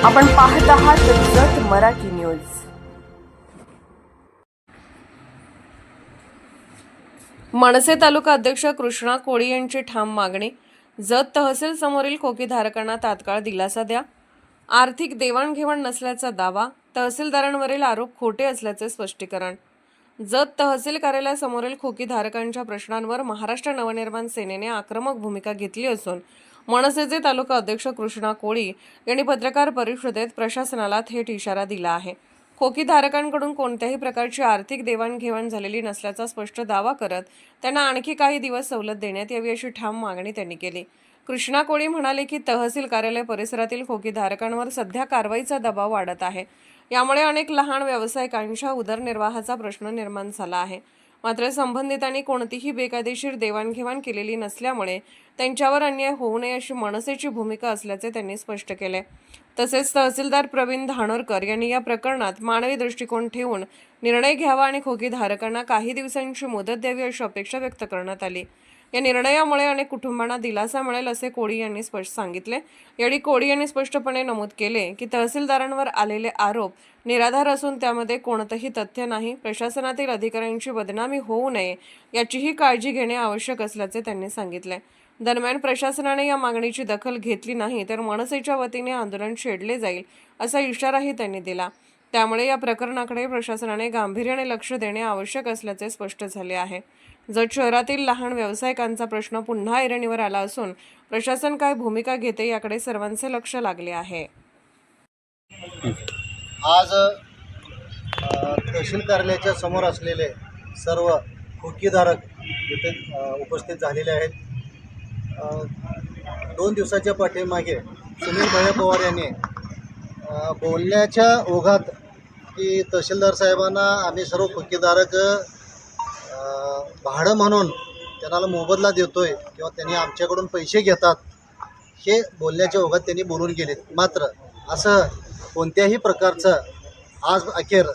आपण पाहत आहात जत मराठी न्यूज। मनसे तालुका अध्यक्ष कृष्णा कोळी यांची ठाम मागणी। जत तहसील समोरील खोकीधारकांना तात्काळ दिलासा द्या। आर्थिक देवाणघेवाण नसल्याचा दावा। तहसीलदारांवरील आरोप खोटे असल्याचे स्पष्टीकरण। जत तहसील कार्यालयासमोरील खोकीधारकांच्या प्रश्नांवर महाराष्ट्र नवनिर्माण सेनेने आक्रमक भूमिका घेतली असून मनसेचे तालुका अध्यक्ष कृष्णा कोळी यांनी पत्रकार परिषदेत प्रशासनाला थेट इशारा दिला आहे। खोकीधारकांकडून कोणत्याही प्रकारची आर्थिक देवाणघेवाण झालेली नसल्याचा स्पष्ट दावा करत त्यांना आणखी काही दिवस सवलत देण्यात यावी अशी ठाम मागणी त्यांनी केली। कृष्णा कोळी म्हणाले की तहसील कार्यालय परिसरातील खोकीधारकांवर सध्या कारवाईचा दबाव वाढत आहे। यामुळे अनेक लहान व्यावसायिकांच्या उदरनिर्वाहाचा प्रश्न निर्माण झाला आहे। मात्र संबंधितांनी कोणतीही बेकायदेशीर देवाणघेवाण केलेली नसल्यामुळे त्यांच्यावर अन्याय होऊ नये अशी मनसेची भूमिका असल्याचे त्यांनी स्पष्ट केले। तसेच तहसीलदार प्रवीण धानोरकर यांनी या प्रकरणात मानवी दृष्टिकोन ठेवून निर्णय घ्यावा आणि खोकीधारकांना काही दिवसांची मुदत द्यावी अशी अपेक्षा व्यक्त करण्यात आली। या निर्णयामुळे अनेक कुटुंबांना दिलासा मिळेल असे कोळी यांनी स्पष्ट सांगितले। यावेळी कोळी यांनी स्पष्टपणे नमूद केले की तहसीलदारांवर आलेले आरोप निराधार असून त्यामध्ये कोणतेही तथ्य नाही। प्रशासनातील अधिकाऱ्यांची बदनामी होऊ नये याचीही काळजी घेणे आवश्यक असल्याचे त्यांनी सांगितले। दरम्यान प्रशासनाने या मागणीची दखल घेतली नाही तर मनसेच्या वतीने आंदोलन छेडले जाईल असा इशाराही त्यांनी दिला। त्यामुळे या प्रकरणाकडे प्रशासनाने गांभीर्याने लक्ष देणे आवश्यक असल्याचे स्पष्ट झाले आहे। जत शहरातील लहान व्यावसायिकांचा प्रश्न पुन्हा ऐरणीवर आला असून प्रशासन काय भूमिका घेते याकडे सर्वांचे लक्ष लागले आहे। आज तहसील कार्यालयाच्या समोर असलेले सर्व खोकीधारक इथे उपस्थित झालेले आहेत। 2 दिवसाच्या पाठीमागे सुनील भैया पवार यांनी बोलण्याच्या ओघात की तहसीलदार साहेबांना आम्ही सर्व खोकीधारक भाडं म्हणून त्यांना मोबदला देतोय किंवा त्यांनी आमच्याकडून पैसे घेतात हे बोलण्याच्या ओघात त्यांनी बोलून गेलेत। मात्र असं कोणत्याही प्रकारचं आज अखेर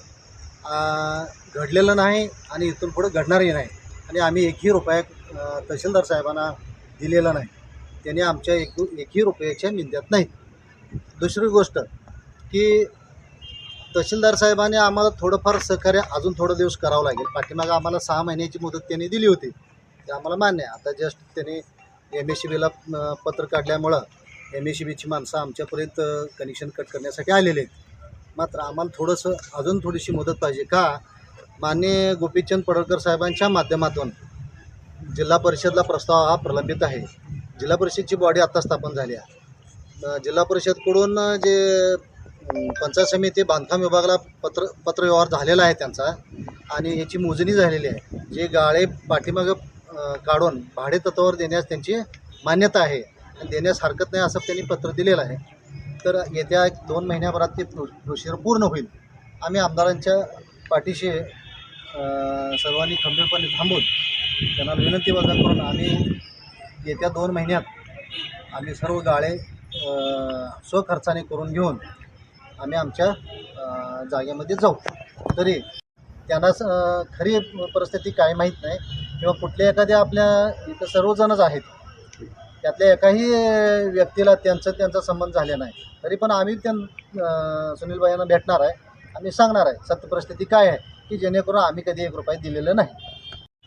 घडलेलं नाही आणि इथून पुढे घडणारही नाही आणि आम्ही एकही रुपया तहसीलदार साहेबांना दिलेला नाही। त्यांनी आमच्या एकही रुपयाच्या मिळत नाहीत। दुसरी गोष्ट की तहसीलदार साहेबांनी आम्हाला थोडंफार सहकार्य अजून थोडं दिवस करावं लागेल। पाठीमागं आम्हाला 6 महिन्याची मुदत त्यांनी दिली होती, ते आम्हाला मान्य आहे। आता जस्ट त्यांनी MSCBला पत्र काढल्यामुळं MSCBची माणसं आमच्यापर्यंत कनेक्शन कट करण्यासाठी आलेले आहेत। मात्र आम्हाला थोडंसं अजून थोडीशी मुदत पाहिजे का माननीय गोपीचंद पडळकर साहेबांच्या माध्यमातून जिल्हा परिषदला प्रस्ताव हा प्रलंबित आहे। जिल्हा परिषदची बॉडी आता स्थापन झाली आहे। जिल्हा परिषदकडून जे पंचायत समिती बांधकाम विभागाला पत्रव्यवहार झालेला आहे त्यांचा आणि याची मोजणी झालेली आहे। जे गाळे पाठीमागं काढून भाडे तत्त्वावर देण्यास त्यांची मान्यता आहे आणि देण्यास हरकत नाही असं त्यांनी पत्र दिलेलं आहे। तर येत्या 2 महिन्याभरात ते प्रोसिजर पूर्ण होईल। आम्ही आमदारांच्या पाठीशी सर्वांनी खंबीरपणे थांबून त्यांना विनंतीवजा करून आम्ही येत्या 2 महिन्यात आम्ही सर्व गाळे स्वखर्चाने करून घेऊन आम्ही आमच्या जागेमध्ये जाऊ। तरी त्यांना खरी परिस्थिती काय माहीत नाही किंवा कुठल्या एखाद्या आपल्या इथं सर्वजणच आहेत त्यातल्या एकाही व्यक्तीला त्यांचा संबंध झाला नाही। तरी पण आम्ही सुनील भाईंना भेटणार आहे, आम्ही सांगणार आहे सत्य परिस्थिती काय आहे की जेणेकरून आम्ही कधी 1 रुपया दिलेलं नाही।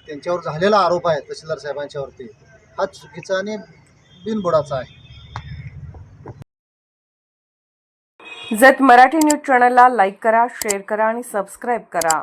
त्यांच्यावर झालेला आरोप आहे तहसीलदार साहेबांच्यावरती हा चुकीचा आणि बिनबुडाचा आहे। जत मराठी न्यूज चॅनलला लाईक करा, शेअर करा आणि सबस्क्राईब करा।